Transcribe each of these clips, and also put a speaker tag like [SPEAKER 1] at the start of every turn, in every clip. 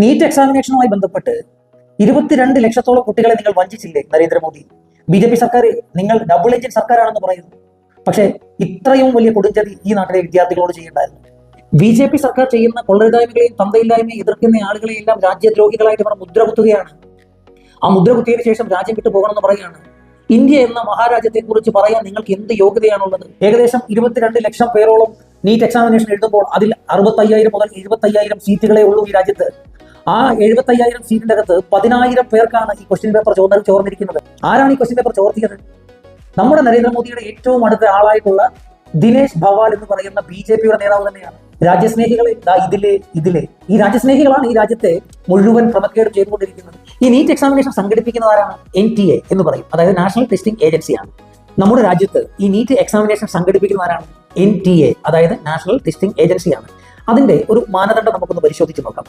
[SPEAKER 1] NEET എക്സാമിനേഷനുമായി ബന്ധപ്പെട്ട് 22 ലക്ഷത്തോളം കുട്ടികളെ നിങ്ങൾ വഞ്ചിച്ചില്ലേ നരേന്ദ്രമോദി? BJP സർക്കാർ നിങ്ങൾ ഡബിൾ എഞ്ചിൻ സർക്കാരാണെന്ന് പറയുന്നു. പക്ഷേ ഇത്രയും വലിയ കൊടുംചതി ഈ നാട്ടിലെ വിദ്യാർത്ഥികളോട് ചെയ്യേണ്ടായിരുന്നു. BJP സർക്കാർ ചെയ്യുന്ന കൊള്ളരുതായ്മകളെയും തന്തയില്ലായ്മയും എതിർക്കുന്ന ആളുകളെയെല്ലാം രാജ്യദ്രോഹികളായിട്ട് അവർ മുദ്ര കുത്തുകയാണ്. ആ മുദ്ര കുത്തിയതിനു ശേഷം രാജ്യം വിട്ടു പോകണമെന്ന് പറയുകയാണ്. ഇന്ത്യ എന്ന മഹാരാജ്യത്തെ കുറിച്ച് പറയാൻ നിങ്ങൾക്ക് എന്ത് യോഗ്യതയാണുള്ളത്? ഏകദേശം 22 ലക്ഷം പേരോളം നീറ്റ് എക്സാമിനേഷൻ എഴുതുമ്പോൾ അതിൽ 65,000 മുതൽ 75,000 സീറ്റുകളെ ഉള്ളൂ ഈ രാജ്യത്ത്. ആ 75,000 സീറ്റിന്റെ അകത്ത് 10,000 പേർക്കാണ് ഈ ക്വസ്റ്റ്യൻ പേപ്പർ ചോർന്നിരിക്കുന്നത്. ആരാണ് ഈ ക്വസ്റ്റ്യൻ പേപ്പർ ചോർത്തിയത്? നമ്മുടെ നരേന്ദ്രമോദിയുടെ ഏറ്റവും അടുത്ത ആളായിട്ടുള്ള ദിനേശ് ഭവാൽ എന്ന് പറയുന്ന BJPയുടെ നേതാവ് തന്നെയാണ്. രാജ്യസ്നേഹികളെ ഈ രാജ്യസ്നേഹികളാണ് ഈ രാജ്യത്തെ മുഴുവൻ ക്രമക്കേട് ചെയ്തുകൊണ്ടിരിക്കുന്നത്. ഈ നീറ്റ് എക്സാമിനേഷൻ സംഘടിപ്പിക്കുന്നതാരാണ്? NTA എന്ന് പറയും, അതായത് നാഷണൽ ടെസ്റ്റിംഗ് ഏജൻസിയാണ്. നമ്മുടെ രാജ്യത്ത് ഈ നീറ്റ് എക്സാമിനേഷൻ സംഘടിപ്പിക്കുന്നതാരാണ്? NTA, അതായത് നാഷണൽ ടെസ്റ്റിംഗ് ഏജൻസിയാണ്. അതിന്റെ ഒരു മാനദണ്ഡം നമുക്കൊന്ന് പരിശോധിച്ച് നോക്കാം.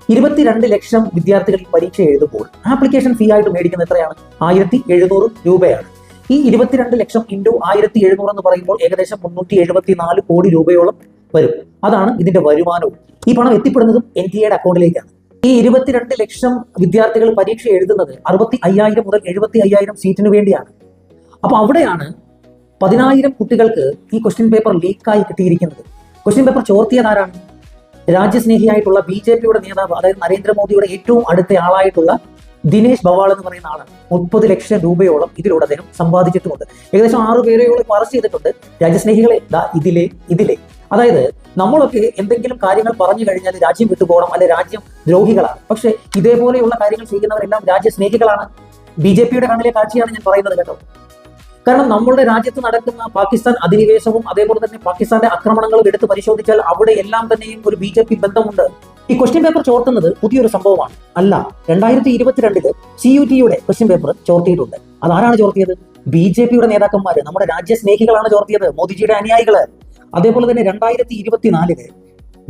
[SPEAKER 1] 22 ലക്ഷം വിദ്യാർത്ഥികൾ ഈ പരീക്ഷ എഴുതുമ്പോൾ ആപ്ലിക്കേഷൻ ഫീ ആയിട്ട് മേടിക്കുന്നത് എത്രയാണ്? 1,700 രൂപയാണ്. ഈ 22 ലക്ഷം ഇൻറ്റു 1,700 എന്ന് പറയുമ്പോൾ ഏകദേശം 374 കോടി രൂപയോളം വരും. അതാണ് ഇതിന്റെ വരുമാനവും. ഈ പണം എത്തിപ്പെടുന്നതും NTA അക്കൗണ്ടിലേക്കാണ്. ഈ 22 ലക്ഷം വിദ്യാർത്ഥികൾ പരീക്ഷ എഴുതുന്നത് 65,000 മുതൽ 75,000 സീറ്റിന് വേണ്ടിയാണ്. അപ്പൊ അവിടെയാണ് 10,000 കുട്ടികൾക്ക് ഈ ക്വസ്റ്റ്യൻ പേപ്പർ ലീക്കായി കിട്ടിയിരിക്കുന്നത്. Question paper ചോർത്തിയതാരാണ്? രാജ്യസ്നേഹിയായിട്ടുള്ള BJPയുടെ നേതാവ്, അതായത് നരേന്ദ്രമോദിയുടെ ഏറ്റവും അടുത്ത ആളായിട്ടുള്ള ദിനേശ് ഭവാൾ എന്ന് പറയുന്ന ആളാണ്. 30 ലക്ഷം രൂപയോളം ഇതിലൂടെ അദ്ദേഹം സമ്പാദിച്ചിട്ടുമുണ്ട്. ഏകദേശം 6 പേരെയോളം അറസ്റ്റ് ചെയ്തിട്ടുണ്ട്. രാജ്യസ്നേഹികളെ ഇതിലെ അതായത് നമ്മളൊക്കെ എന്തെങ്കിലും കാര്യങ്ങൾ പറഞ്ഞു കഴിഞ്ഞാൽ രാജ്യം വിട്ടുപോകണം, അല്ലെ രാജ്യം ദ്രോഹികളാണ്. പക്ഷെ ഇതേപോലെയുള്ള കാര്യങ്ങൾ ചെയ്യുന്നവരെല്ലാം രാജ്യസ്നേഹികളാണ്. BJPയുടെ കണ്ണിലെ കാഴ്ചയാണ് ഞാൻ പറയുന്നത് കേട്ടോ. കാരണം നമ്മളുടെ രാജ്യത്ത് നടക്കുന്ന പാകിസ്ഥാൻ അധിനിവേശവും അതേപോലെ തന്നെ പാകിസ്ഥാന്റെ ആക്രമണങ്ങളും എടുത്ത് പരിശോധിച്ചാൽ അവിടെ എല്ലാം തന്നെയും ഒരു BJP ബന്ധമുണ്ട്. ഈ ക്വസ്റ്റ്യൻ പേപ്പർ ചോർത്തുന്നത് പുതിയൊരു സംഭവമാണ് അല്ല. 2022 CUETയുടെ ക്വസ്റ്റ്യൻ പേപ്പർ ചോർത്തിയിട്ടുണ്ട്. അതാരാണ് ചോർത്തിയത്? BJPയുടെ നേതാക്കന്മാര്, നമ്മുടെ രാജ്യസ്നേഹികളാണ് ചോർത്തിയത്, മോദിജിയുടെ അനുയായികള്. അതേപോലെ തന്നെ 2024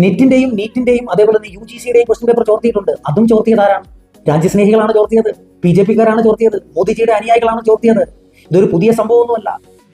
[SPEAKER 1] നെറ്റിന്റെയും നീറ്റിന്റെയും അതേപോലെ തന്നെ UGCയുടെയും ക്വസ്റ്റ്യൻ പേപ്പർ ചോർത്തിയിട്ടുണ്ട്. അതും ചോർത്തിയതാരാണ്? രാജ്യസ്നേഹികളാണ് ചോർത്തിയത്, BJPക്കാരാണ് ചോർത്തിയത്, മോദിജിയുടെ അനുയായികളാണ് ചോർത്തിയത്. ഇതൊരു പുതിയ സംഭവമൊന്നുമല്ല.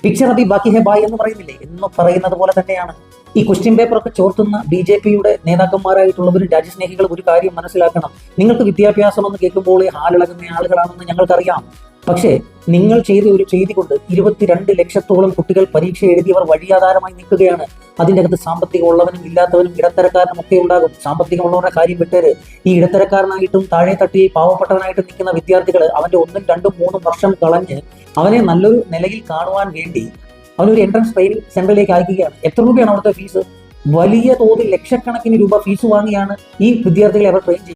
[SPEAKER 1] പിക്ചർ അഭി ബാക്കി ഹെ ബായ് എന്ന് പറയുന്നില്ലേ, എന്ന് പറയുന്നത് പോലെ തന്നെയാണ്. ഈ ക്വസ്റ്റ്യൻ പേപ്പർ ഒക്കെ ചോർത്തുന്ന BJPയുടെ നേതാക്കന്മാരായിട്ടുള്ളവരും രാജ്യസ്നേഹികളും ഒരു കാര്യം മനസ്സിലാക്കണം. നിങ്ങൾക്ക് വിദ്യാഭ്യാസം എന്ന് കേൾക്കുമ്പോൾ ഹാലിളകുന്ന ആളുകളാണെന്ന് ഞങ്ങൾക്കറിയാം. പക്ഷേ നിങ്ങൾ ചെയ്ത ഒരു ചെയ്തി കൊണ്ട് 22 ലക്ഷത്തോളം കുട്ടികൾ പരീക്ഷ എഴുതിയവർ വഴിയാധാരമായി നിൽക്കുകയാണ്. അതിൻ്റെ അകത്ത് സാമ്പത്തികം ഉള്ളവനും ഇല്ലാത്തവനും ഇടത്തരക്കാരനും ഒക്കെ ഉണ്ടാകും. സാമ്പത്തികമുള്ളവരുടെ കാര്യം വിട്ടേര്. ഈ ഇടത്തരക്കാരനായിട്ടും താഴെ തട്ടി പാവപ്പെട്ടവനായിട്ടും നിൽക്കുന്ന വിദ്യാർത്ഥികൾ അവന്റെ 1, 2, 3 വർഷം കളഞ്ഞ് അവനെ നല്ലൊരു നിലയിൽ കാണുവാൻ വേണ്ടി അവനൊരു എൻട്രൻസ് ട്രെയിനിങ് സെന്ററിലേക്ക് അയക്കുകയാണ്. എത്ര രൂപയാണ് അവിടുത്തെ ഫീസ്? വലിയ തോതിൽ ലക്ഷക്കണക്കിന് രൂപ ഫീസ് വാങ്ങിയാണ് ഈ വിദ്യാർത്ഥികളെ അവർ ട്രെയിൻ ചെയ്യുന്നത്.